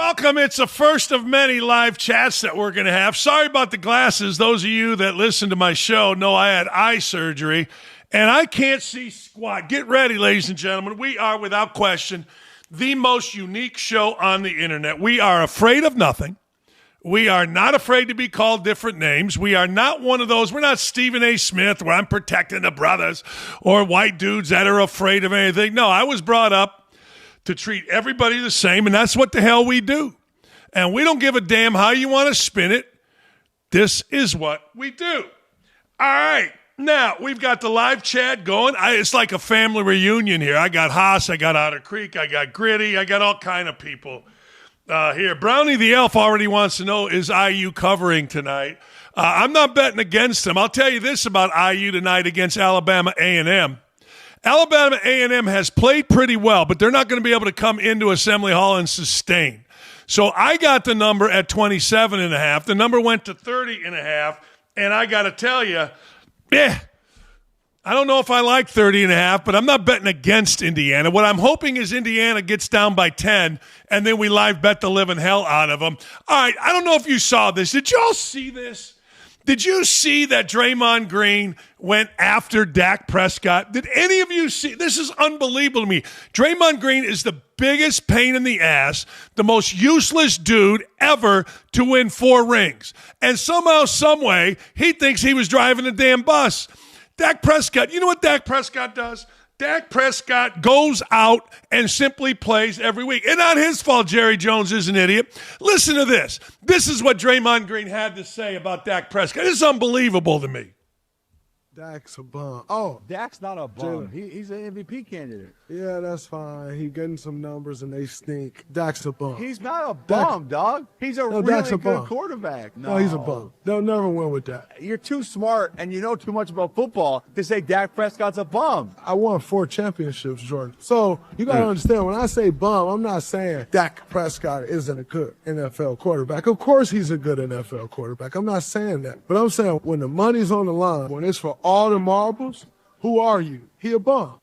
Welcome. It's the first of many live chats that we're going to have. Sorry about the glasses. Those of you that listen to my show know I had eye surgery, and I can't see squat. Get ready, ladies and gentlemen. We are, without question, the most unique show on the internet. We are afraid of nothing. We are not afraid to be called different names. We are not one of those. We're not Stephen A. Smith where I'm protecting the brothers or white dudes that are afraid of anything. No, I was brought up to treat everybody the same, and that's what the hell we do. And we don't give a damn how you want to spin it. This is what we do. All right. Now, we've got the live chat going. It's like a family reunion here. I got Haas, I got Otter Creek, I got Gritty, I got all kind of people here. Brownie the Elf already wants to know, is IU covering tonight? I'm not betting against them. I'll tell you this about IU tonight against Alabama A&M. Alabama A&M has played pretty well, but they're not going to be able to come into Assembly Hall and sustain. So I got the number at 27.5. The number went to 30.5, and I got to tell you, I don't know if I like 30.5, but I'm not betting against Indiana. What I'm hoping is Indiana gets down by 10, and then we live bet the living hell out of them. All right, I don't know if you saw this. Did y'all see this? Did you see that Draymond Green went after Dak Prescott? Did any of you see? This is unbelievable to me. Draymond Green is the biggest pain in the ass, the most useless dude ever to win 4 rings. And somehow, someway, he thinks he was driving a damn bus. Dak Prescott, you know what Dak Prescott does? Dak Prescott goes out and simply plays every week. And not his fault Jerry Jones is an idiot. Listen to this. This is what Draymond Green had to say about Dak Prescott. It's unbelievable to me. Dak's a bum. Oh, Dak's not a bum. He's an MVP candidate. Yeah, that's fine. He getting some numbers and they stink. Dak's a bum. He's not a bum, dog. He's a really good quarterback. No, he's a bum. They'll never win with that. You're too smart and you know too much about football to say Dak Prescott's a bum. I won 4 championships, Jordan. So you got to understand, when I say bum, I'm not saying Dak Prescott isn't a good NFL quarterback. Of course he's a good NFL quarterback. I'm not saying that. But I'm saying when the money's on the line, when it's for all the marbles, who are you? He a bum.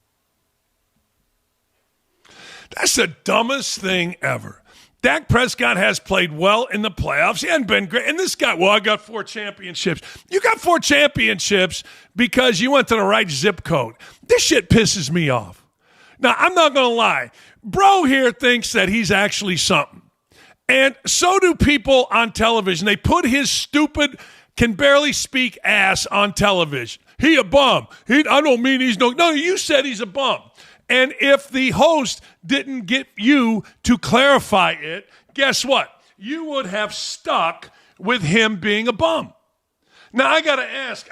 That's the dumbest thing ever. Dak Prescott has played well in the playoffs. He hadn't been great. And this guy, I got 4 championships. You got 4 championships because you went to the right zip code. This shit pisses me off. Now, I'm not going to lie. Bro here thinks that he's actually something. And so do people on television. They put his stupid, can barely speak ass on television. He a bum. I don't mean he's no, you said he's a bum. And if the host didn't get you to clarify it, guess what? You would have stuck with him being a bum. Now, I got to ask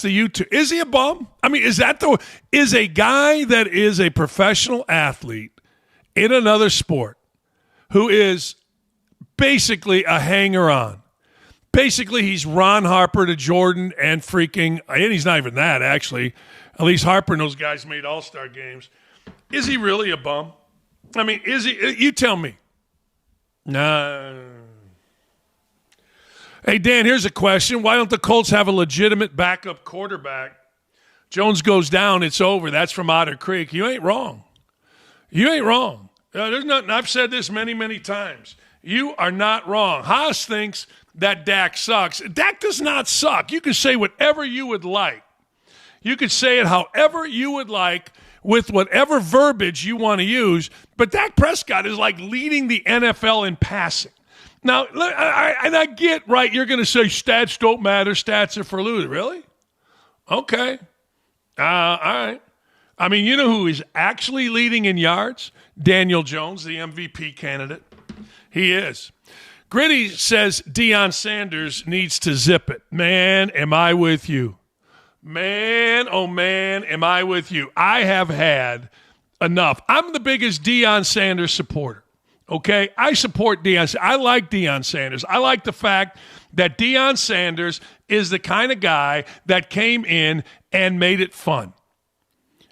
the YouTube, is he a bum? I mean, is a guy that is a professional athlete in another sport who is basically a hanger-on? Basically, he's Ron Harper to Jordan and he's not even that, actually. At least Harper and those guys made all-star games. Is he really a bum? I mean, is he? You tell me. Nah. Hey, Dan, here's a question. Why don't the Colts have a legitimate backup quarterback? Jones goes down, it's over. That's from Otter Creek. You ain't wrong. There's nothing. I've said this many, many times. You are not wrong. Haas thinks that Dak sucks. Dak does not suck. You can say whatever you would like. You could say it however you would like with whatever verbiage you want to use, but Dak Prescott is like leading the NFL in passing. Now, I get, right, you're going to say stats don't matter, stats are for losers. Really? Okay. All right. I mean, you know who is actually leading in yards? Daniel Jones, the MVP candidate. He is. Gritty says Deion Sanders needs to zip it. Man, am I with you. Man, oh man, am I with you. I have had enough. I'm the biggest Deion Sanders supporter, okay? I support Deion. I like Deion Sanders. I like the fact that Deion Sanders is the kind of guy that came in and made it fun.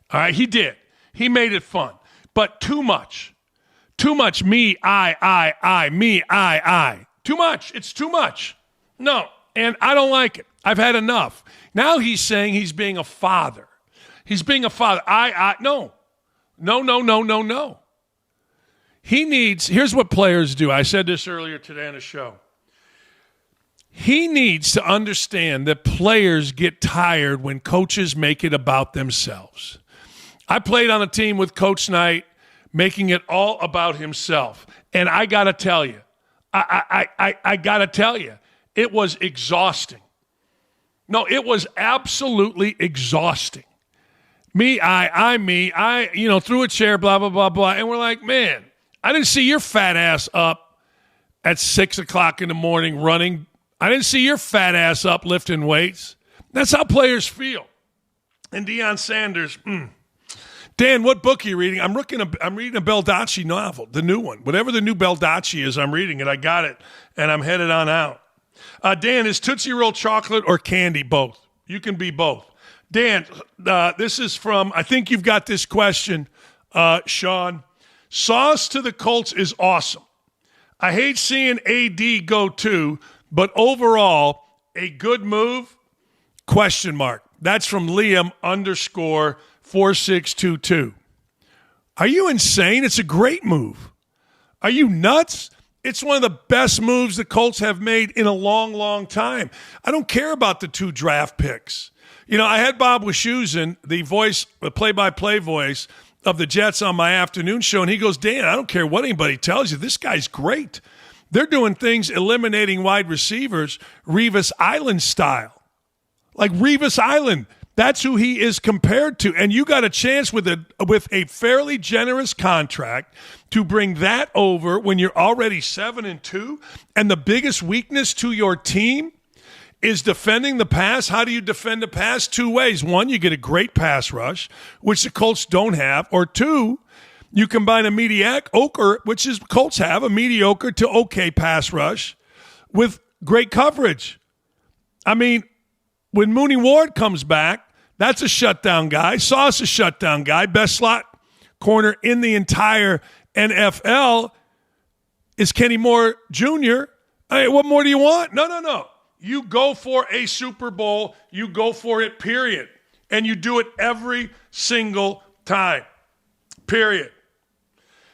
All right, he did. He made it fun. But too much. Too much me, I, me, I. Too much. It's too much. No, and I don't like it. I've had enough. Now he's saying he's being a father. He's being a father. No. here's what players do. I said this earlier today on the show. He needs to understand that players get tired when coaches make it about themselves. I played on a team with Coach Knight making it all about himself. And I got to tell you, I got to tell you, it was exhausting. No, it was absolutely exhausting. Me, threw a chair, blah, blah, blah, blah. And we're like, man, I didn't see your fat ass up at 6 o'clock in the morning running. I didn't see your fat ass up lifting weights. That's how players feel. And Deion Sanders, Dan, what book are you reading? I'm reading a Baldacci novel, the new one. Whatever the new Baldacci is, I'm reading it. I got it, and I'm headed on out. Dan, is Tootsie Roll chocolate or candy? Both. You can be both. Dan, this is from, I think you've got this question, Sean. Sauce to the Colts is awesome. I hate seeing AD go too, but overall, a good move? ? That's from Liam _4622. Are you insane? It's a great move. Are you nuts? It's one of the best moves the Colts have made in a long, long time. I don't care about the 2 draft picks. I had Bob Wischusen, the play-by-play voice of the Jets on my afternoon show, and he goes, Dan, I don't care what anybody tells you. This guy's great. They're doing things eliminating wide receivers Revis Island style. Like Revis Island. That's who he is compared to. And you got a chance with a fairly generous contract to bring that over when you're already 7-2. And the biggest weakness to your team is defending the pass. How do you defend the pass? 2 ways. 1, you get a great pass rush, which the Colts don't have. Or 2, you combine a mediocre, which is Colts have, a mediocre to okay pass rush with great coverage. I mean, when Mooney Ward comes back, that's a shutdown guy. Sauce a shutdown guy. Best slot corner in the entire NFL is Kenny Moore Jr. What more do you want? No. You go for a Super Bowl. You go for it, period. And you do it every single time, period.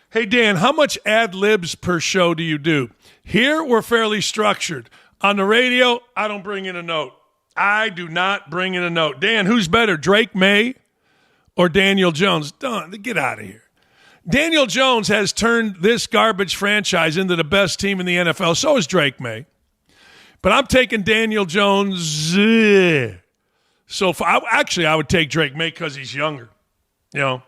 Hey, Dan, how much ad-libs per show do you do? Here, we're fairly structured. On the radio, I don't bring in a note. I do not bring in a note. Dan, who's better, Drake May or Daniel Jones? Don't, get out of here. Daniel Jones has turned this garbage franchise into the best team in the NFL. So is Drake May. But I'm taking Daniel Jones. I would take Drake May because he's younger. Yeah.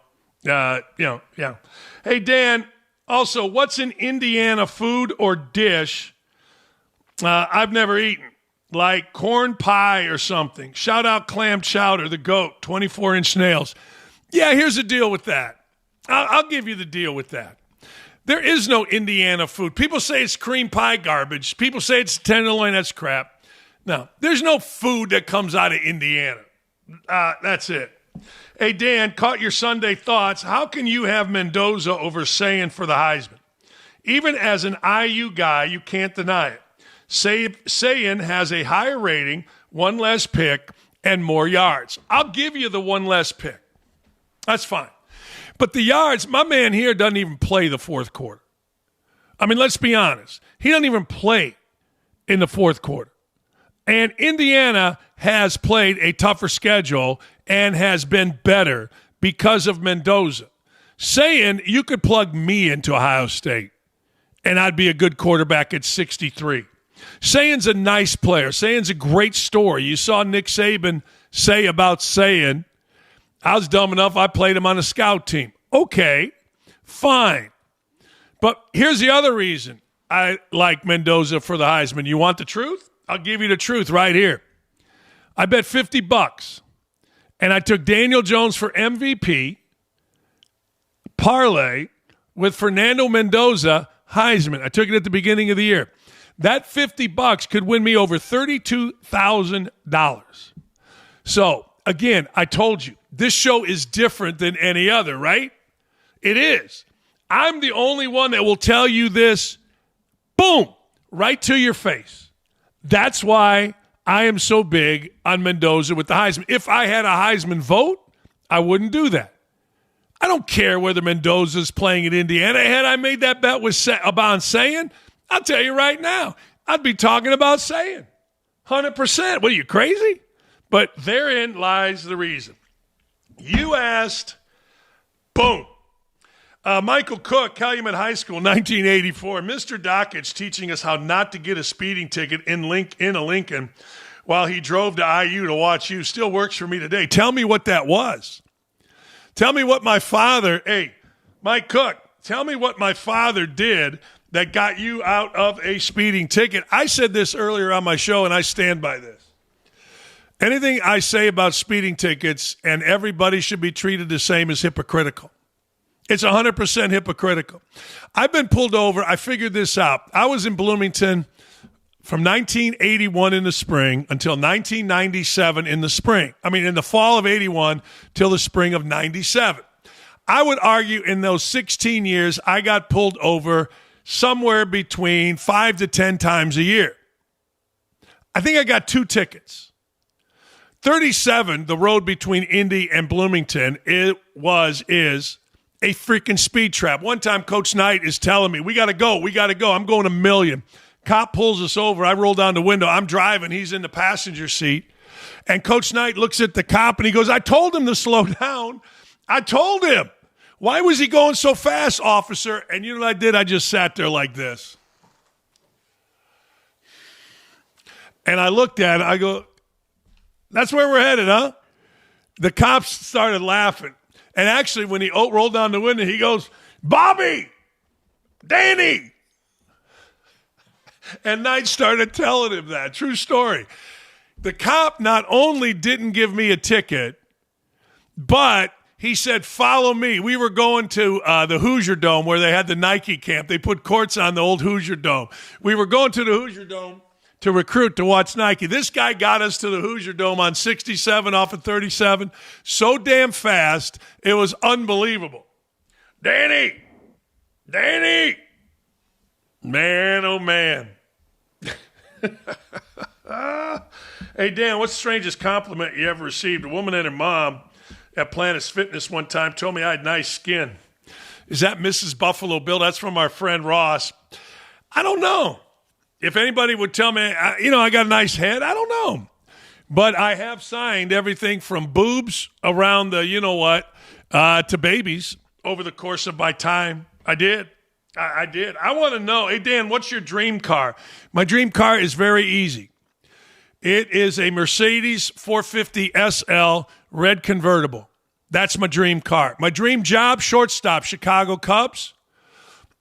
Hey, Dan, also, what's an Indiana food or dish I've never eaten? Like corn pie or something. Shout out clam chowder, the GOAT, 24-inch nails. Yeah, here's the deal with that. I'll give you the deal with that. There is no Indiana food. People say it's cream pie garbage. People say it's tenderloin. That's crap. No, there's no food that comes out of Indiana. That's it. Hey, Dan, caught your Sunday thoughts. How can you have Mendoza over Sayin for the Heisman? Even as an IU guy, you can't deny it. Sayin has a higher rating, 1 less pick, and more yards. I'll give you the 1 less pick. That's fine. But the yards, my man here doesn't even play the fourth quarter. I mean, let's be honest. He doesn't even play in the fourth quarter. And Indiana has played a tougher schedule and has been better because of Mendoza. Saying you could plug me into Ohio State and I'd be a good quarterback at 63. Sayin's a nice player. Sayin's a great story. You saw Nick Saban say about Sayin, I was dumb enough, I played him on a scout team. Okay, fine. But here's the other reason I like Mendoza for the Heisman. You want the truth? I'll give you the truth right here. I bet $50, and I took Daniel Jones for MVP, parlay with Fernando Mendoza, Heisman. I took it at the beginning of the year. That $50 could win me over $32,000. So, again, I told you, this show is different than any other, right? It is. I'm the only one that will tell you this, boom, right to your face. That's why I am so big on Mendoza with the Heisman. If I had a Heisman vote, I wouldn't do that. I don't care whether Mendoza's playing at Indiana. Had I made that bet with about saying, I'll tell you right now, I'd be talking about saying 100%. What are you, crazy? But therein lies the reason. You asked, boom. Michael Cook, Calumet High School, 1984. Mr. Dakich teaching us how not to get a speeding ticket in a Lincoln while he drove to IU to watch you still works for me today. Tell me what that was. Tell me what my father, Mike Cook, tell me what my father did that got you out of a speeding ticket. I said this earlier on my show, and I stand by this. Anything I say about speeding tickets and everybody should be treated the same is hypocritical. It's 100% hypocritical. I've been pulled over. I figured this out. I was in Bloomington from 1981 in the spring until 1997 in the spring. I mean, in the fall of 81 till the spring of 97. I would argue in those 16 years, I got pulled over somewhere between 5 to 10 times a year. I think I got 2 tickets. 37, the road between Indy and Bloomington, is a freaking speed trap. One time, Coach Knight is telling me, we got to go. I'm going a million. Cop pulls us over. I roll down the window. I'm driving. He's in the passenger seat. And Coach Knight looks at the cop and he goes, I told him to slow down. I told him. Why was he going so fast, officer? And you know what I did? I just sat there like this. And I looked at it. I go, that's where we're headed, huh? The cops started laughing. And actually, when he rolled down the window, he goes, Bobby, Danny. And Knight started telling him that. True story. The cop not only didn't give me a ticket, but he said, follow me. We were going to the Hoosier Dome where they had the Nike camp. They put courts on the old Hoosier Dome. We were going to the Hoosier Dome to recruit to watch Nike. This guy got us to the Hoosier Dome on 67 off of 37 so damn fast, it was unbelievable. Danny! Man, oh man. Hey, Dan, what's the strangest compliment you ever received? A woman and her mom at Planet Fitness one time told me I had nice skin. Is that Mrs. Buffalo Bill? That's from our friend Ross. I don't know. If anybody would tell me, I got a nice head, I don't know. But I have signed everything from boobs around the to babies over the course of my time. I did. I want to know, hey, Dan, what's your dream car? My dream car is very easy. It is a Mercedes 450 SL red convertible. That's my dream car. My dream job, shortstop, Chicago Cubs.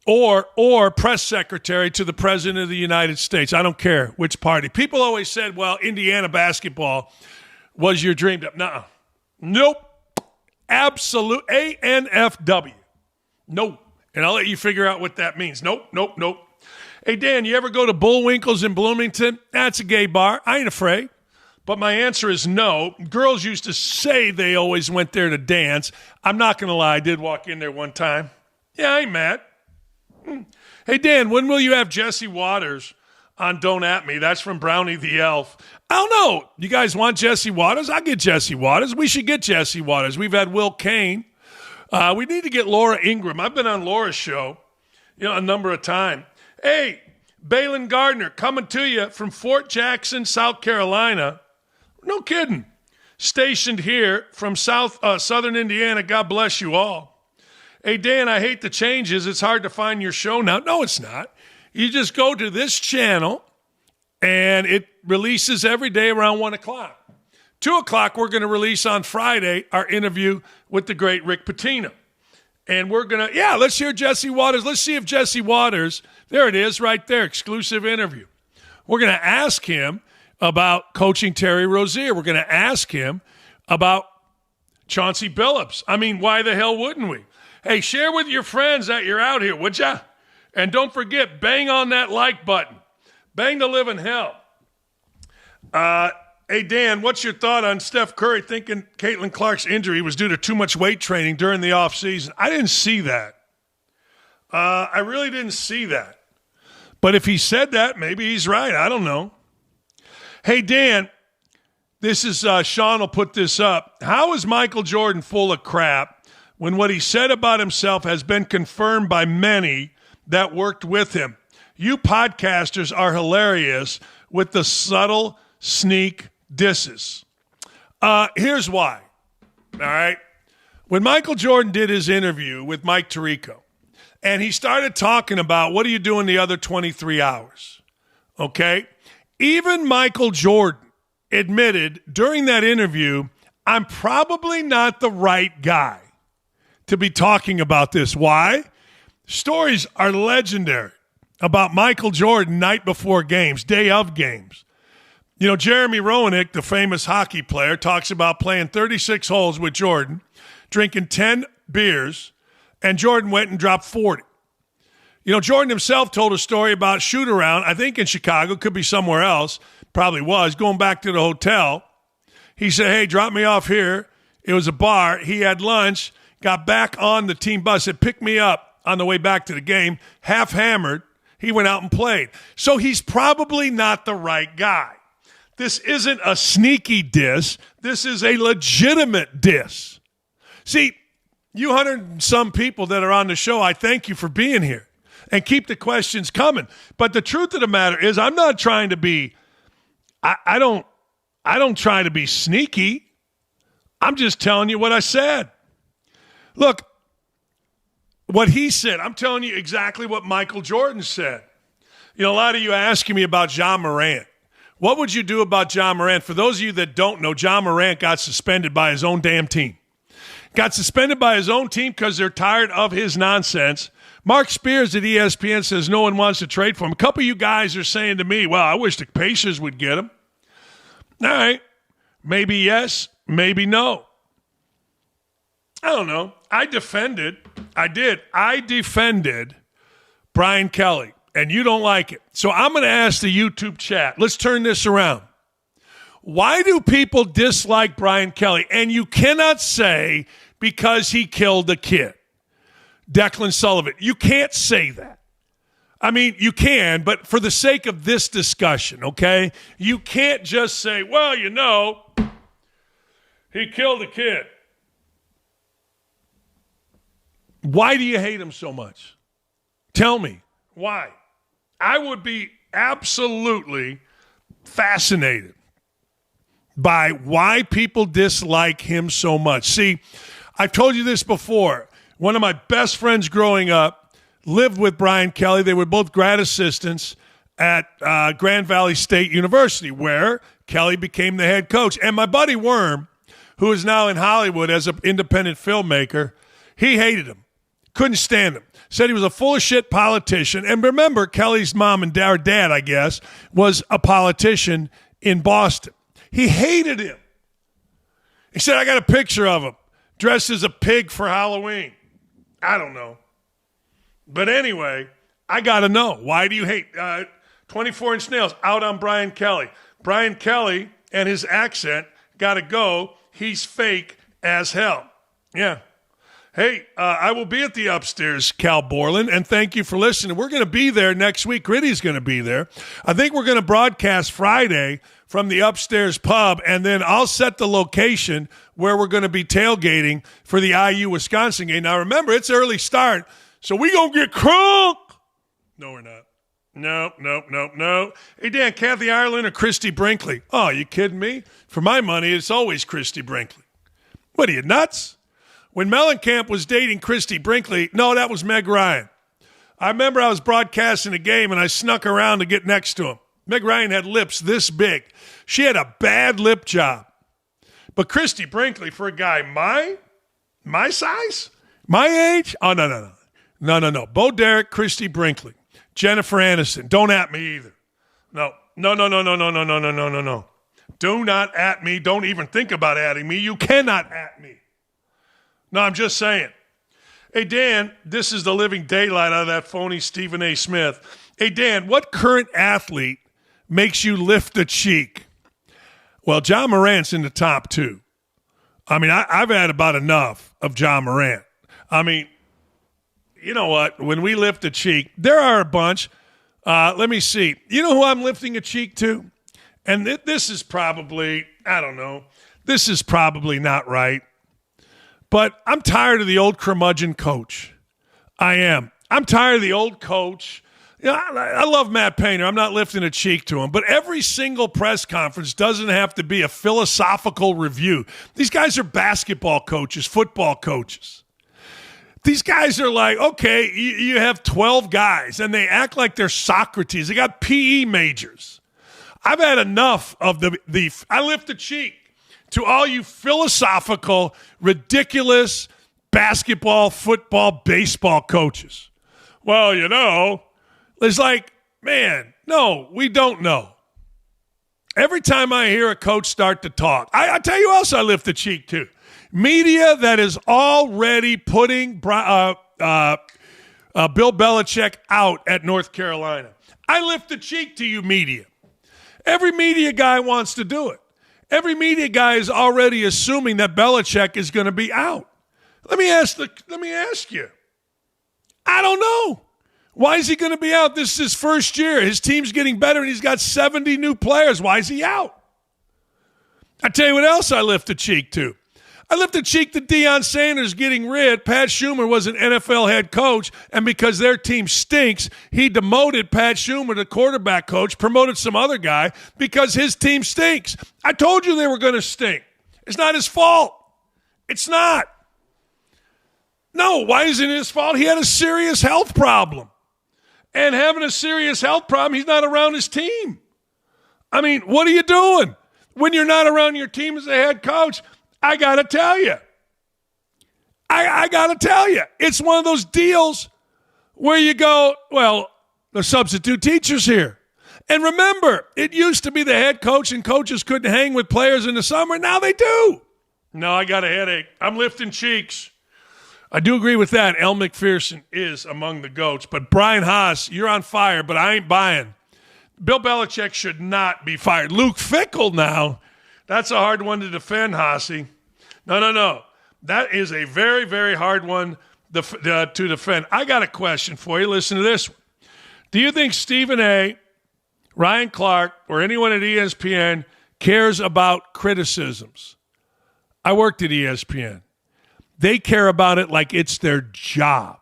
Or press secretary to the President of the United States. I don't care which party. People always said, well, Indiana basketball was your dream job. Nuh-uh. Nope. Absolute ANFW. Nope. And I'll let you figure out what that means. Nope. Hey, Dan, you ever go to Bullwinkle's in Bloomington? That's a gay bar. I ain't afraid. But my answer is no. Girls used to say they always went there to dance. I'm not going to lie. I did walk in there one time. Yeah, I ain't mad. Hey, Dan, when will you have Jesse Waters on Don't At Me? That's from Brownie the Elf. I don't know. You guys want Jesse Waters? I'll get Jesse Waters. We should get Jesse Waters. We've had Will Kane. We need to get Laura Ingram. I've been on Laura's show, a number of times. Hey, Balin Gardner coming to you from Fort Jackson, South Carolina. No kidding. Stationed here from southern Indiana. God bless you all. Hey, Dan, I hate the changes. It's hard to find your show now. No, it's not. You just go to this channel, and it releases every day around 1 o'clock. 2 o'clock, we're going to release on Friday our interview with the great Rick Pitino. And we're going to, let's hear Jesse Waters. Let's see if Jesse Waters, there it is right there, exclusive interview. We're going to ask him about coaching Terry Rozier. We're going to ask him about Chauncey Billups. I mean, why the hell wouldn't we? Hey, share with your friends that you're out here, would ya? And don't forget, bang on that like button. Bang the living hell. Hey, Dan, what's your thought on Steph Curry thinking Caitlin Clark's injury was due to too much weight training during the offseason? I didn't see that. I really didn't see that. But if he said that, maybe he's right. I don't know. Hey, Dan, this is Sean will put this up. How is Michael Jordan full of crap, when what he said about himself has been confirmed by many that worked with him. You podcasters are hilarious with the subtle sneak disses. Here's why. All right. When Michael Jordan did his interview with Mike Tirico, and he started talking about what are you doing the other 23 hours, okay? Even Michael Jordan admitted during that interview, I'm probably not the right guy to be talking about this. Why? Stories are legendary about Michael Jordan night before games, day of games. You know, Jeremy Roenick, the famous hockey player, talks about playing 36 holes with Jordan, drinking 10 beers, and Jordan went and dropped 40. You know, Jordan himself told a story about shoot-around, I think in Chicago, could be somewhere else, probably was, going back to the hotel. He said, hey, drop me off here. It was a bar. He had lunch, got back on the team bus, said, pick me up on the way back to the game, half hammered. He went out and played. So he's probably not the right guy. This isn't a sneaky diss. This is a legitimate diss. See, you 100 and some people that are on the show, I thank you for being here. And keep the questions coming. But the truth of the matter is I'm not trying to be, I don't try to be sneaky. I'm just telling you what I said. Look, what he said, I'm telling you exactly what Michael Jordan said. You know, a lot of you are asking me about Ja Morant. What would you do about Ja Morant? For those of you that don't know, Ja Morant got suspended by his own damn team. Got suspended by his own team because they're tired of his nonsense. Mark Spears at ESPN says no one wants to trade for him. A couple of you guys are saying to me, well, I wish the Pacers would get him. All right. Maybe yes, maybe no. I don't know. I defended Brian Kelly, and you don't like it. So I'm going to ask the YouTube chat. Let's turn this around. Why do people dislike Brian Kelly? And you cannot say because he killed a kid. Declan Sullivan. You can't say that. I mean, you can, but for the sake of this discussion, okay? You can't just say, well, you know, he killed a kid. Why do you hate him so much? Tell me. Why? I would be absolutely fascinated by why people dislike him so much. See, I've told you this before. One of my best friends growing up lived with Brian Kelly. They were both grad assistants at Grand Valley State University, where Kelly became the head coach. And my buddy Worm, who is now in Hollywood as an independent filmmaker, he hated him. Couldn't stand him. Said he was a full of shit politician. And remember, Kelly's mom and dad, I guess, was a politician in Boston. He hated him. He said, I got a picture of him dressed as a pig for Halloween. I don't know. But anyway, I got to know. Why do you hate 24-inch nails out on Brian Kelly? Brian Kelly and his accent got to go. He's fake as hell. Yeah. Hey, I will be at the Upstairs, Cal Borland, and thank you for listening. We're going to be there next week. Gritty's going to be there. I think we're going to broadcast Friday from the Upstairs pub, and then I'll set the location where we're going to be tailgating for the IU-Wisconsin game. Now, remember, it's early start, so we going to get crunk. No, we're not. No. Hey, Dan, Kathy Ireland or Christy Brinkley? Oh, you kidding me? For my money, it's always Christy Brinkley. What are you, nuts? When Mellencamp was dating Christy Brinkley, no, that was Meg Ryan. I remember I was broadcasting a game, and I snuck around to get next to him. Meg Ryan had lips this big. She had a bad lip job. But Christy Brinkley, for a guy my size, my age, oh, no. Bo Derek, Christy Brinkley, Jennifer Aniston. Don't at me either. No. Do not at me. Don't even think about atting me. You cannot at me. No, I'm just saying. Hey, Dan, this is the living daylight out of that phony Stephen A. Smith. Hey, Dan, what current athlete makes you lift a cheek? Well, Ja Morant's in the top two. I mean, I've had about enough of Ja Morant. I mean, you know what? When we lift a cheek, there are a bunch. Let me see. You know who I'm lifting a cheek to? And this is probably, I don't know, this is probably not right. But I'm tired of the old curmudgeon coach. I am. I'm tired of the old coach. You know, I love Matt Painter. I'm not lifting a cheek to him. But every single press conference doesn't have to be a philosophical review. These guys are basketball coaches, football coaches. These guys are like, okay, you have 12 guys, and they act like they're Socrates. They got PE majors. I've had enough of the I lift a cheek to all you philosophical, ridiculous basketball, football, baseball coaches. Well, you know, it's like, man, no, we don't know. Every time I hear a coach start to talk, I tell you who else I lift the cheek to. Media that is already putting Bill Belichick out at North Carolina. I lift the cheek to you, media. Every media guy wants to do it. Every media guy is already assuming that Belichick is going to be out. Let me ask you. I don't know. Why is he going to be out? This is his first year. His team's getting better, and he's got 70 new players. Why is he out? I tell you what else I lift the cheek to. I lift the cheek to Deion Sanders getting rid. Pat Schumer was an NFL head coach, and because their team stinks, he demoted Pat Schumer to quarterback coach, promoted some other guy because his team stinks. I told you they were going to stink. It's not his fault. It's not. No, why isn't it his fault? He had a serious health problem. And having a serious health problem, he's not around his team. I mean, what are you doing when you're not around your team as a head coach? I got to tell you. I got to tell you. It's one of those deals where you go, well, the substitute teacher's here. And remember, it used to be the head coach and coaches couldn't hang with players in the summer. Now they do. No, I got a headache. I'm lifting cheeks. I do agree with that. El McPherson is among the GOATs. But Brian Haas, you're on fire, but I ain't buying. Bill Belichick should not be fired. Luke Fickell now, that's a hard one to defend, Haasy. No. That is a very, very hard one to defend. I got a question for you. Listen to this one. Do you think Stephen A., Ryan Clark, or anyone at ESPN cares about criticisms? I worked at ESPN. They care about it like it's their job.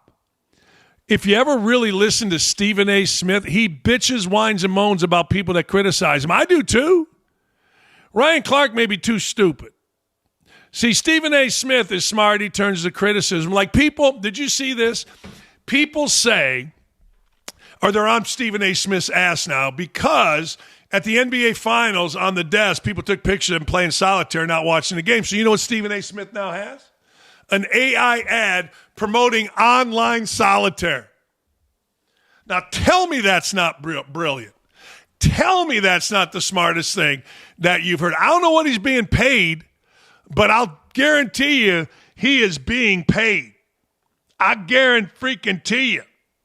If you ever really listen to Stephen A. Smith, he bitches, whines, and moans about people that criticize him. I do too. Ryan Clark may be too stupid. See, Stephen A. Smith is smart. He turns to criticism. Like people, did you see this? People say, or they're on Stephen A. Smith's ass now because at the NBA Finals on the desk, people took pictures of him playing solitaire, not watching the game. So you know what Stephen A. Smith now has? An AI ad promoting online solitaire. Now tell me that's not brilliant. Tell me that's not the smartest thing that you've heard. I don't know what he's being paid, but I'll guarantee you he is being paid. I guarantee you.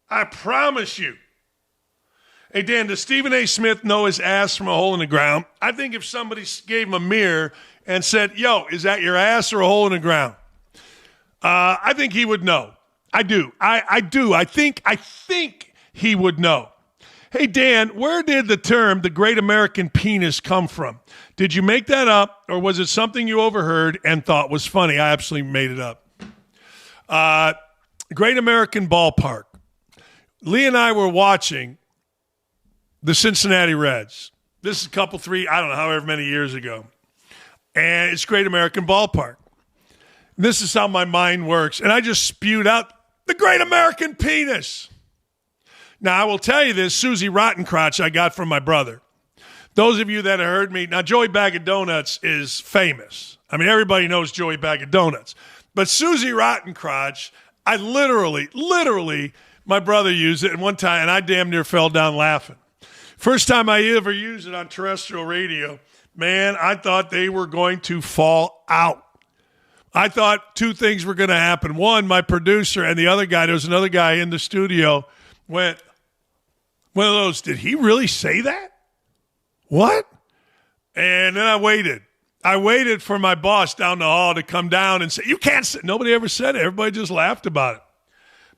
I promise you. Hey, Dan, does Stephen A. Smith know his ass from a hole in the ground? I think if somebody gave him a mirror and said, yo, is that your ass or a hole in the ground? I think he would know. I do. I do. I think he would know. Hey, Dan, where did the term the great American penis come from? Did you make that up, or was it something you overheard and thought was funny? I absolutely made it up. Great American Ballpark. Lee and I were watching the Cincinnati Reds. This is I don't know, however many years ago. And it's Great American Ballpark. This is how my mind works. And I just spewed out the great American penis. Now, I will tell you this, Susie Rottencrotch I got from my brother. Those of you that have heard me, now Joey Bag of Donuts is famous. I mean, everybody knows Joey Bag of Donuts. But Susie Rottencrotch, I literally, my brother used it at one time, and I damn near fell down laughing. First time I ever used it on terrestrial radio, man, I thought they were going to fall out. I thought two things were going to happen. One, my producer and the other guy, there was another guy in the studio, went, one of those, did he really say that? What? And then I waited. I waited for my boss down the hall to come down and say, you can't say. Nobody ever said it. Everybody just laughed about it.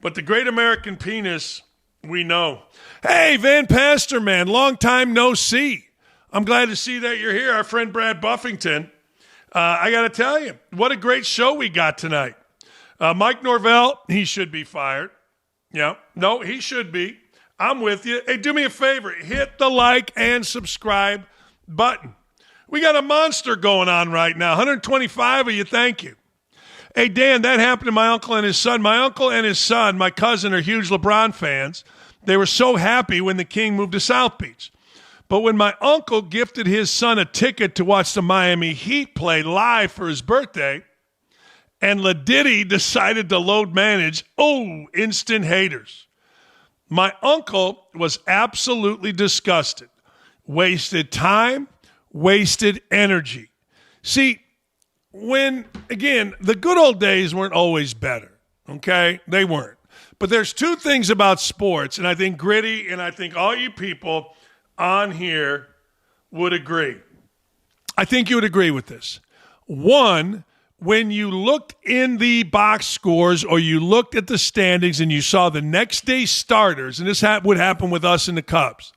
But the great American penis, we know. Hey, Van Pasterman, long time no see. I'm glad to see that you're here. Our friend Brad Buffington I got to tell you, what a great show we got tonight. Mike Norvell, he should be fired. Yeah, no, he should be. I'm with you. Hey, do me a favor. Hit the like and subscribe button. We got a monster going on right now. 125 of you, thank you. Hey, Dan, that happened to my uncle and his son. My uncle and his son, my cousin, are huge LeBron fans. They were so happy when the King moved to South Beach. But when my uncle gifted his son a ticket to watch the Miami Heat play live for his birthday, and Ladiddy decided to load manage, instant haters. My uncle was absolutely disgusted. Wasted time, wasted energy. See, the good old days weren't always better, okay? They weren't. But there's two things about sports, and I think Gritty and I think all you people on here would agree. I think you would agree with this. One, when you looked in the box scores or you looked at the standings and you saw the next day's starters, and this would happen with us and the Cubs,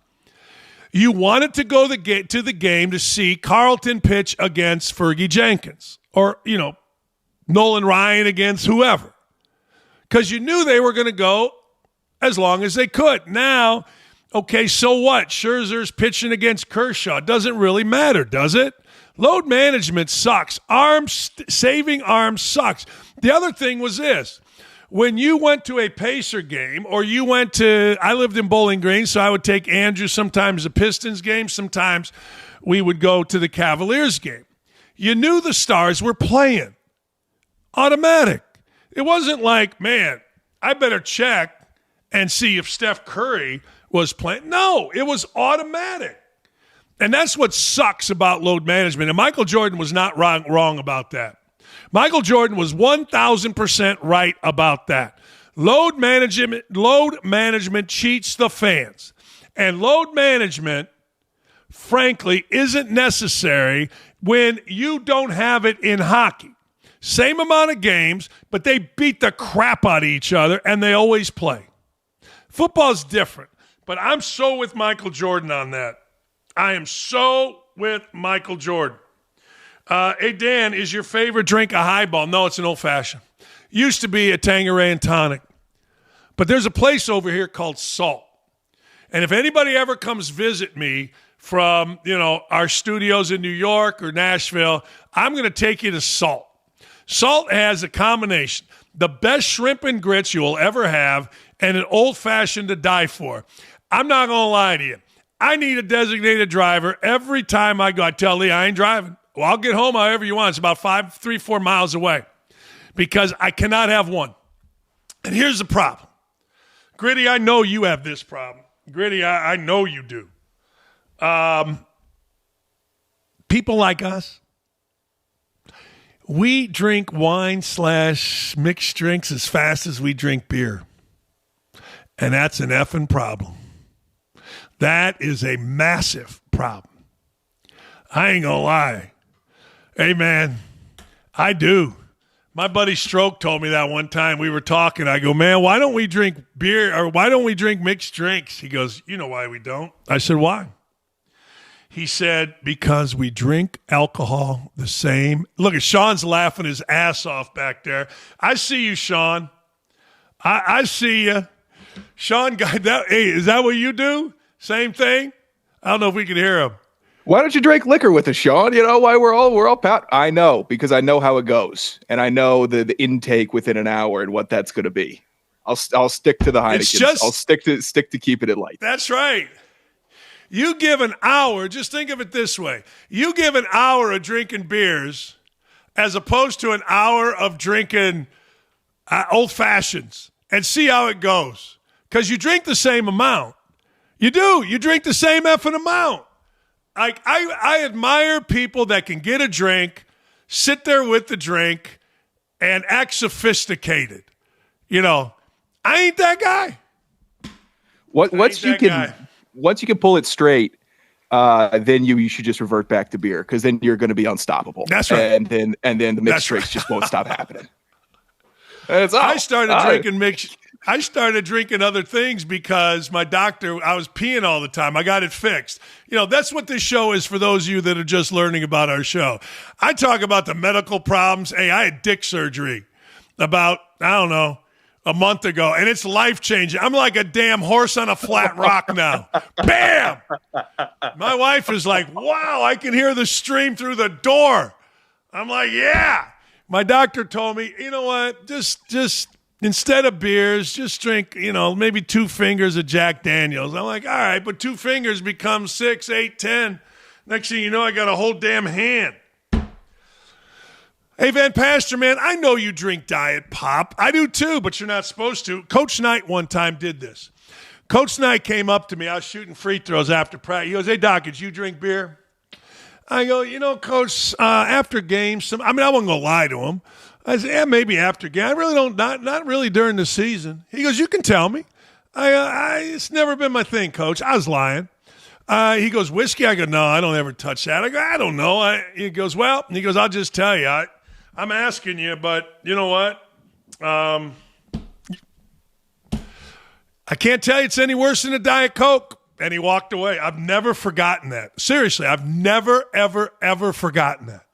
you wanted to go to the game to see Carlton pitch against Fergie Jenkins or, Nolan Ryan against whoever, because you knew they were going to go as long as they could. Now, okay, so what? Scherzer's pitching against Kershaw. Doesn't really matter, does it? Load management sucks. Saving arms sucks. The other thing was this. When you went to a Pacer game or you went to – I lived in Bowling Green, so I would take Andrew sometimes to Pistons game. Sometimes we would go to the Cavaliers game. You knew the stars were playing. Automatic. It wasn't like, man, I better check and see if Steph Curry was playing. No, it was automatic. And that's what sucks about load management. And Michael Jordan was not wrong about that. Michael Jordan was 1,000% right about that. Load management cheats the fans. And load management, frankly, isn't necessary when you don't have it in hockey. Same amount of games, but they beat the crap out of each other, and they always play. Football's different, but I'm so with Michael Jordan on that. I am so with Michael Jordan. Hey, Dan, is your favorite drink a highball? No, it's an old-fashioned. Used to be a Tanqueray and tonic. But there's a place over here called Salt. And if anybody ever comes visit me from, our studios in New York or Nashville, I'm going to take you to Salt. Salt has a combination. The best shrimp and grits you will ever have and an old-fashioned to die for. I'm not going to lie to you. I need a designated driver every time I go. I tell Lee, I ain't driving. Well, I'll get home however you want. It's about 4 miles away because I cannot have one. And here's the problem. Gritty, I know you have this problem. Gritty, I know you do. People like us, we drink wine / mixed drinks as fast as we drink beer. And that's an effing problem. That is a massive problem. I ain't gonna lie. Hey, man, I do. My buddy Stroke told me that one time we were talking. I go, man, why don't we drink beer or why don't we drink mixed drinks? He goes, you know why we don't? I said, why? He said, because we drink alcohol the same. Look, Sean's laughing his ass off back there. I see you, Sean. I see you. Sean, hey, is that what you do? Same thing? I don't know if we can hear him. Why don't you drink liquor with us, Sean? You know why we're all pat? I know, because I know how it goes, and I know the intake within an hour and what that's going to be. I'll stick to the Heineken. I'll stick to keeping it light. That's right. You give an hour. Just think of it this way: you give an hour of drinking beers, as opposed to an hour of drinking old fashions, and see how it goes. Because you drink the same amount. You do. You drink the same effing amount. Like I admire people that can get a drink, sit there with the drink, and act sophisticated. I ain't that guy. Once you can pull it straight, then you should just revert back to beer because then you're going to be unstoppable. That's right. And then the mixed drinks just won't stop happening. I started drinking mixed. I started drinking other things because my doctor, I was peeing all the time. I got it fixed. That's what this show is for those of you that are just learning about our show. I talk about the medical problems. Hey, I had dick surgery about, I don't know, a month ago, and it's life-changing. I'm like a damn horse on a flat rock now. Bam! My wife is like, wow, I can hear the stream through the door. I'm like, yeah. My doctor told me, you know what, just instead of beers, just drink, maybe 2 fingers of Jack Daniels. I'm like, all right, but 2 fingers becomes 6, 8, 10. Next thing you know, I got a whole damn hand. Hey, Van Pastor, man, I know you drink Diet Pop. I do too, but you're not supposed to. Coach Knight one time did this. Coach Knight came up to me. I was shooting free throws after practice. He goes, hey, Dakich, you drink beer? I go, Coach, after games, I wasn't going to lie to him. I said, yeah, maybe after game. I really don't, not really during the season. He goes, you can tell me. It's never been my thing, Coach. I was lying. He goes, whiskey? I go, no, I don't ever touch that. I go, I don't know. He goes, I'll just tell you. I'm asking you, but you know what? I can't tell you it's any worse than a Diet Coke. And he walked away. I've never forgotten that. Seriously, I've never, ever, ever forgotten that.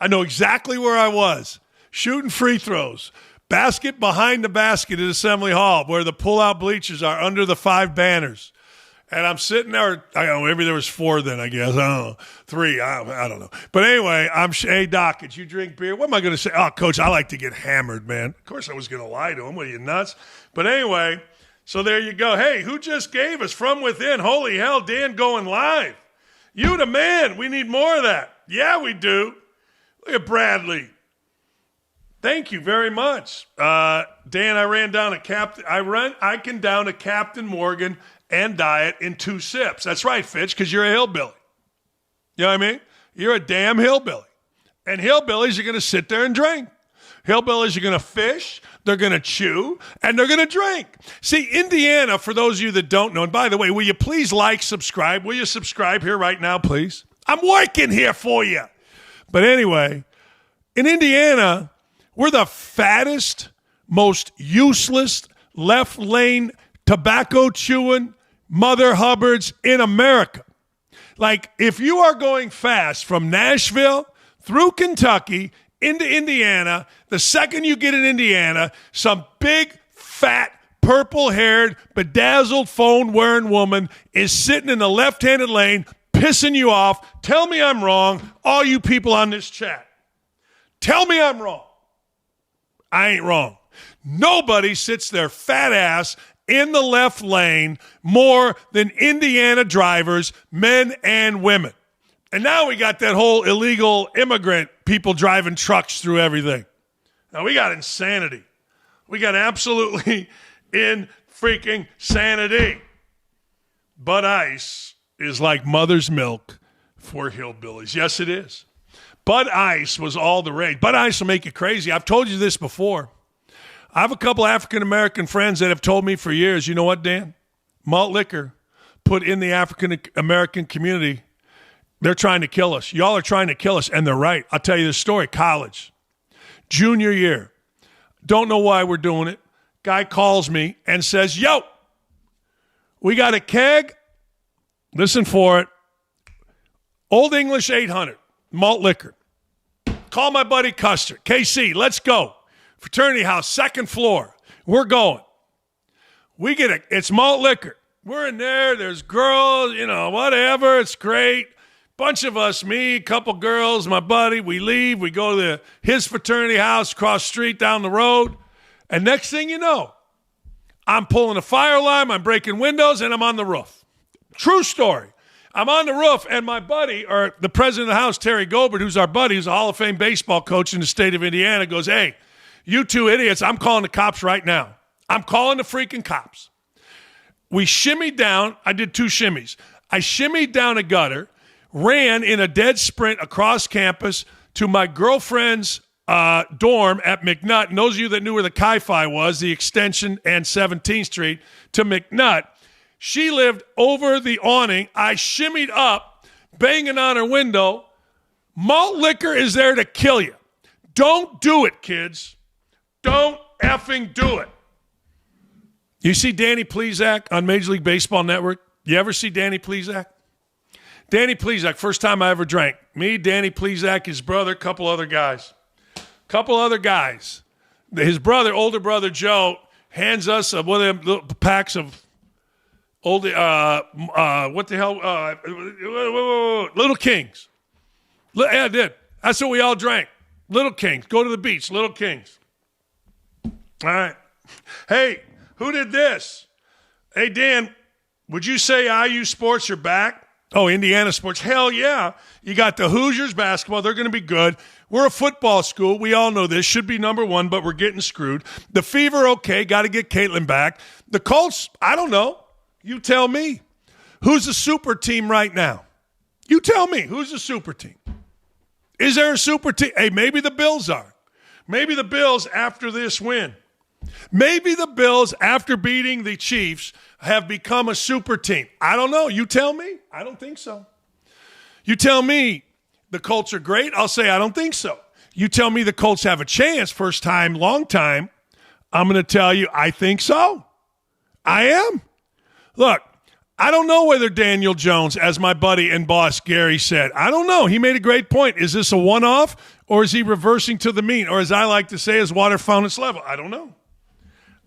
I know exactly where I was. Shooting free throws. Basket behind the basket at Assembly Hall where the pull-out bleachers are under the 5 banners. And I'm sitting there. I don't know, maybe there was 4 then, I guess. I don't know. 3. I don't know. But anyway, hey, Doc, did you drink beer? What am I going to say? Oh, Coach, I like to get hammered, man. Of course I was going to lie to him. What are you, nuts? But anyway, so there you go. Hey, who just gave us From Within? Holy hell, Dan going live. You the man. We need more of that. Yeah, we do. Look at Bradley. Thank you very much. Dan, I ran down a Captain. I can down a Captain Morgan and Diet in 2 sips. That's right, Fitch, because you're a hillbilly. You know what I mean? You're a damn hillbilly. And hillbillies are going to sit there and drink. Hillbillies are going to fish, they're going to chew, and they're going to drink. See, Indiana, for those of you that don't know, and by the way, will you please subscribe? Will you subscribe here right now, please? I'm working here for you. But anyway, in Indiana, we're the fattest, most useless, left lane, tobacco-chewing Mother Hubbards in America. Like, if you are going fast from Nashville through Kentucky into Indiana, the second you get in Indiana, some big, fat, purple-haired, bedazzled phone-wearing woman is sitting in the left-handed lane, pissing you off. Tell me I'm wrong, all you people on this chat. Tell me I'm wrong. I ain't wrong. Nobody sits their fat ass in the left lane more than Indiana drivers, men and women. And now we got that whole illegal immigrant people driving trucks through everything. Now we got insanity. We got absolutely freaking sanity. Bud Ice is like mother's milk for hillbillies. Yes, it is. Bud Ice was all the rage. Bud Ice will make you crazy. I've told you this before. I have a couple African-American friends that have told me for years, you know what, Dan? Malt liquor put in the African-American community, they're trying to kill us. Y'all are trying to kill us, and they're right. I'll tell you this story. College, junior year. Don't know why we're doing it. Guy calls me and says, yo, we got a keg. Listen for it. Old English 800, malt liquor. Call my buddy Custer. KC, let's go. Fraternity house, 2nd floor. We're going. We get it. It's malt liquor. We're in there. There's girls, whatever. It's great. Bunch of us, me, a couple girls, my buddy. We leave. We go to his fraternity house across the street down the road. And next thing you know, I'm pulling a fire alarm. I'm breaking windows, and I'm on the roof. True story. I'm on the roof, and my buddy, or the president of the house, Terry Gobert, who's our buddy, who's a Hall of Fame baseball coach in the state of Indiana, goes, hey, you 2 idiots, I'm calling the cops right now. I'm calling the freaking cops. We shimmied down. I did 2 shimmies. I shimmied down a gutter, ran in a dead sprint across campus to my girlfriend's dorm at McNutt. And those of you that knew where the Chi-Fi was, the extension and 17th Street, to McNutt. She lived over the awning. I shimmied up, banging on her window. Malt liquor is there to kill you. Don't do it, kids. Don't effing do it. You see Danny Plesac on Major League Baseball Network? You ever see Danny Plesac? Danny Plesac, first time I ever drank. Me, Danny Plesac, his brother, couple other guys. His brother, older brother Joe, hands us one of them little packs of old, what the hell, Little Kings. Yeah, I did. That's what we all drank. Little Kings. Go to the beach, Little Kings. All right. Hey, who did this? Hey, Dan, would you say IU sports are back? Oh, Indiana sports. Hell yeah. You got the Hoosiers basketball. They're going to be good. We're a football school. We all know this. Should be number one, but we're getting screwed. The Fever, okay. Got to get Caitlin back. The Colts, I don't know. You tell me. Who's the super team right now? You tell me. Who's the super team? Is there a super team? Hey, maybe the Bills are. Maybe the Bills after this win. Maybe the Bills, after beating the Chiefs, have become a super team. I don't know. You tell me. I don't think so. You tell me the Colts are great. I'll say I don't think so. You tell me the Colts have a chance, first time, long time. I'm going to tell you I think so. I am. Look, I don't know whether Daniel Jones, as my buddy and boss Gary said, I don't know. He made a great point. Is this a one-off, or is he reversing to the mean? Or as I like to say, is water found its level? I don't know.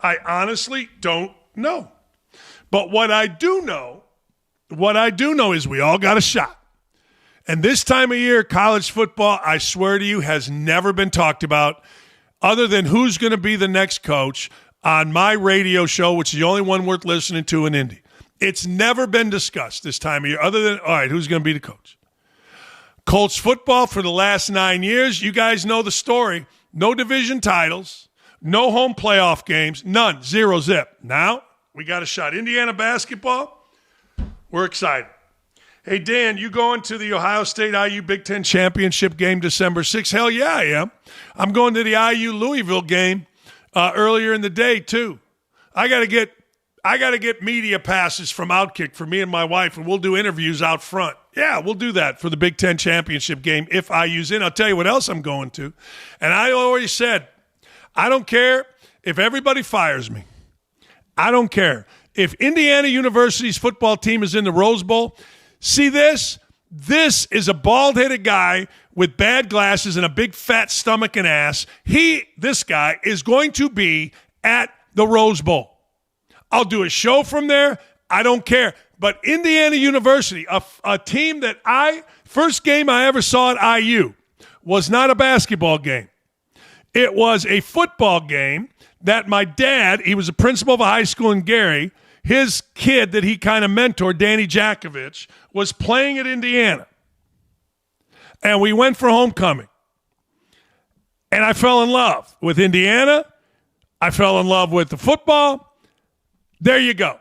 I honestly don't know. But what I do know is we all got a shot. And this time of year, college football, I swear to you, has never been talked about other than who's going to be the next coach on my radio show, which is the only one worth listening to in Indy. It's never been discussed this time of year other than, all right, who's going to be the coach? Colts football for the last 9 years, you guys know the story. No division titles. No home playoff games. None. 0 zip. Now, we got a shot. Indiana basketball, we're excited. Hey, Dan, you going to the Ohio State IU Big Ten Championship game December 6th? Hell yeah, I am. I'm going to the IU Louisville game earlier in the day, too. I got to get media passes from Outkick for me and my wife, and we'll do interviews out front. Yeah, we'll do that for the Big Ten Championship game if IU's in. I'll tell you what else I'm going to. And I already said, I don't care if everybody fires me. I don't care. If Indiana University's football team is in the Rose Bowl, see this? This is a bald-headed guy with bad glasses and a big fat stomach and ass. This guy is going to be at the Rose Bowl. I'll do a show from there. I don't care. But Indiana University, a team that first game I ever saw at IU was not a basketball game. It was a football game that my dad, he was a principal of a high school in Gary, his kid that he kind of mentored, Danny Jakovich, was playing at Indiana. And we went for homecoming. And I fell in love with Indiana. I fell in love with the football. There you go.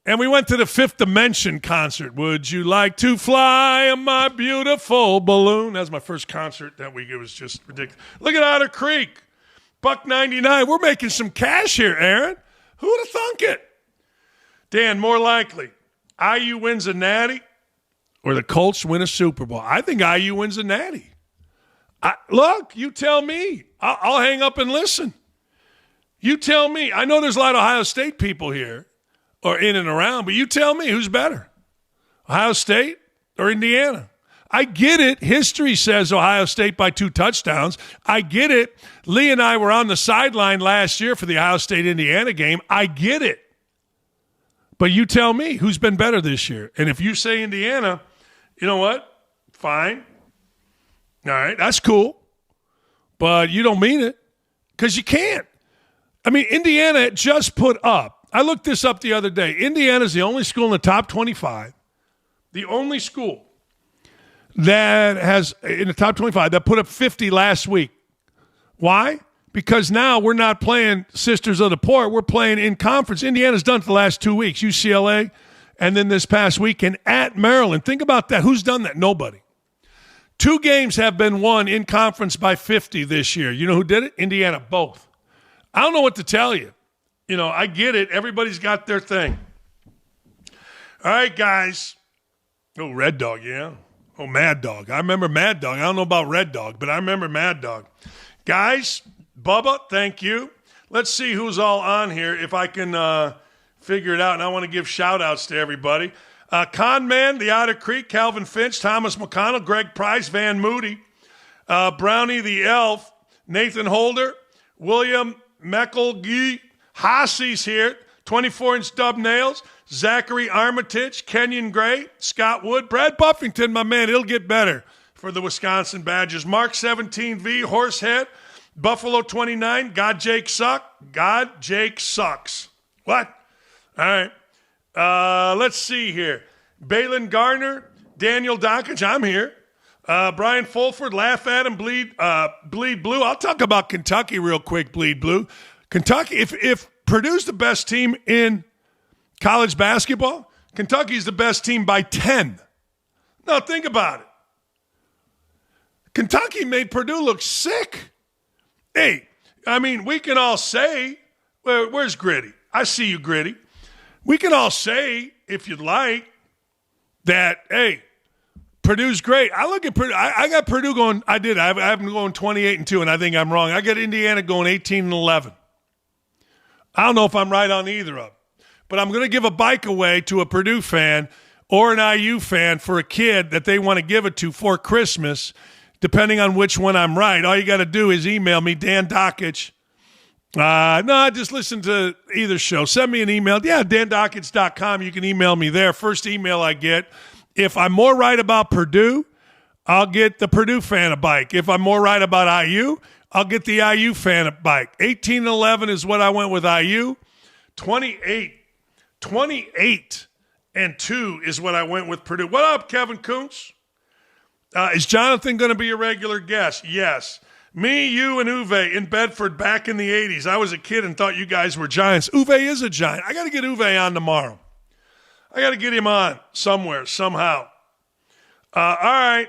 And we went to the Fifth Dimension concert. Would you like to fly on my beautiful balloon? That was my first concert that week. It was just ridiculous. Look at Otter Creek. $1.99. We're making some cash here, Aaron. Who would have thunk it? Dan, more likely, IU wins a natty or the Colts win a Super Bowl. I think IU wins a natty. Look, you tell me. I'll hang up and listen. You tell me. I know there's a lot of Ohio State people here or in and around, but you tell me who's better, Ohio State or Indiana. I get it. History says Ohio State by 2 touchdowns. I get it. Lee and I were on the sideline last year for the Ohio State-Indiana game. I get it. But you tell me who's been better this year. And if you say Indiana, you know what? Fine. All right, that's cool. But you don't mean it because you can't. I mean, Indiana just put up. I looked this up the other day. Indiana's the only school in the top 25, the only school that has, in the top 25, that put up 50 last week. Why? Because now we're not playing Sisters of the Poor. We're playing in conference. Indiana's done it the last 2 weeks. UCLA, and then this past weekend at Maryland. Think about that. Who's done that? Nobody. 2 games have been won in conference by 50 this year. You know who did it? Indiana, both. I don't know what to tell you. You know, I get it. Everybody's got their thing. All right, guys. Oh, Red Dog, yeah. Oh, Mad Dog. I remember Mad Dog. I don't know about Red Dog, but I remember Mad Dog. Guys, Bubba, thank you. Let's see who's all on here. If I can figure it out, and I want to give shout-outs to everybody. Con Man, the Otter Creek, Calvin Finch, Thomas McConnell, Greg Price, Van Moody, Brownie the Elf, Nathan Holder, William Meckelgy, Hosse's here, 24-inch dub nails, Zachary Armitage, Kenyon Gray, Scott Wood, Brad Buffington, my man, it'll get better for the Wisconsin Badgers. Mark 17V, Horsehead, Buffalo 29, God Jake Sucks. What? All right. Let's see here. Balin Garner, Daniel Dakich, I'm here. Brian Fulford, Laugh at him, Bleed Blue. I'll talk about Kentucky real quick, Bleed Blue. Kentucky, if Purdue's the best team in college basketball, Kentucky's the best team by 10. Now think about it. Kentucky made Purdue look sick. Hey, I mean, we can all say, where's Gritty? I see you, Gritty. We can all say, if you'd like, that, hey, Purdue's great. I look at Purdue. I got Purdue going. I have them going 28-2, and I think I'm wrong. I got Indiana going 18-11. I don't know if I'm right on either of them. But I'm going to give a bike away to a Purdue fan or an IU fan for a kid that they want to give it to for Christmas, depending on which one I'm right. All you got to do is email me, Dan Dakich. No, just listen to either show. Send me an email. Yeah, dandakich.com. You can email me there. First email I get. If I'm more right about Purdue, I'll get the Purdue fan a bike. If I'm more right about IU, I'll get the IU fan a bike. 18-11 is what I went with IU. 28-2 is what I went with Purdue. What up, Kevin Kuntz? Is Jonathan going to be a regular guest? Yes. Me, you, and Uwe in Bedford back in the 80s. I was a kid and thought you guys were giants. Uwe is a giant. I got to get Uwe on tomorrow. I got to get him on somewhere, somehow. All right.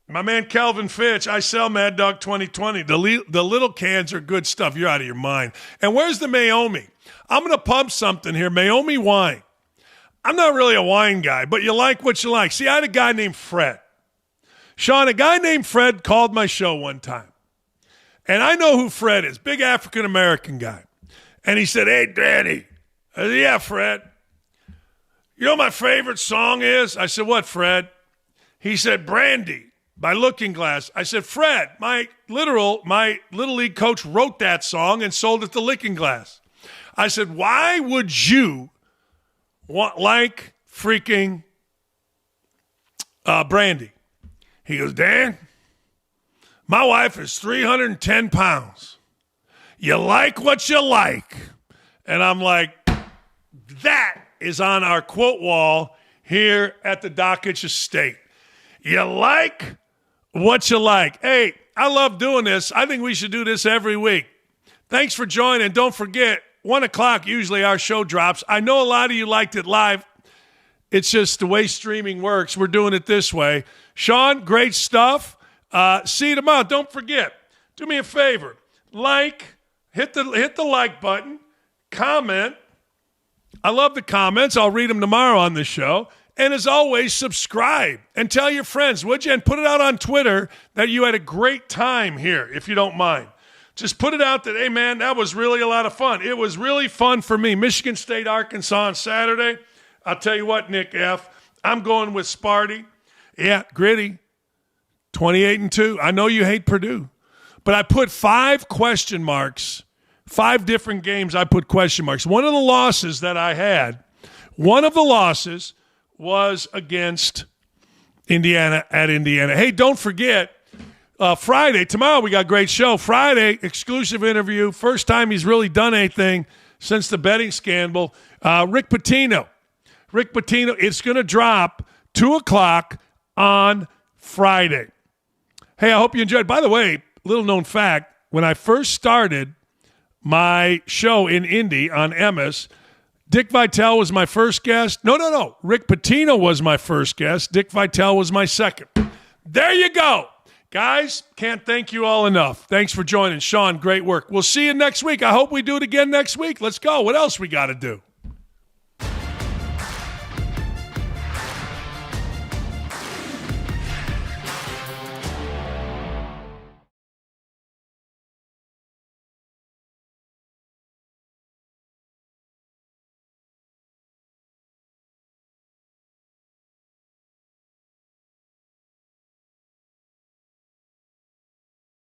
My man Calvin Fitch, I sell Mad Dog 2020. The little cans are good stuff. You're out of your mind. And where's the Maomi? I'm going to pump something here. Maomi wine. I'm not really a wine guy, but you like what you like. See, I had a guy named Fred. Sean, a guy named Fred called my show one time. And I know who Fred is, big African-American guy. And he said, hey, Danny. I said, yeah, Fred. You know what my favorite song is? I said, what, Fred? He said, Brandy by Looking Glass. I said, Fred, my Little League coach wrote that song and sold it to Looking Glass. I said, why would you like freaking Brandy? He goes, Dan, my wife is 310 pounds. You like what you like. And I'm like, that is on our quote wall here at the Dakich estate. You like what you like. Hey, I love doing this. I think we should do this every week. Thanks for joining. Don't forget, 1 o'clock usually our show drops. I know a lot of you liked it live. It's just the way streaming works. We're doing it this way. Sean, great stuff. See you tomorrow. Don't forget, do me a favor. Hit the like button. Comment. I love the comments. I'll read them tomorrow on the show. And as always, subscribe and tell your friends, would you? And put it out on Twitter that you had a great time here, if you don't mind. Just put it out that, hey, man, that was really a lot of fun. It was really fun for me. Michigan State, Arkansas on Saturday. I'll tell you what, Nick F., I'm going with Sparty. Yeah, Gritty, 28-2. I know you hate Purdue, but I put 5 question marks, 5 different games I put question marks. One of the losses that I had, was against Indiana at Indiana. Hey, don't forget, Friday, tomorrow we got a great show. Friday, exclusive interview. First time he's really done anything since the betting scandal. Rick Pitino. It's going to drop 2 o'clock on Friday. Hey, I hope you enjoyed. By the way, little known fact, when I first started my show in Indy on MS, Dick Vitale was my first guest. No. Rick Pitino was my first guest. Dick Vitale was my second. There you go. Guys, can't thank you all enough. Thanks for joining. Sean, great work. We'll see you next week. I hope we do it again next week. Let's go. What else we got to do?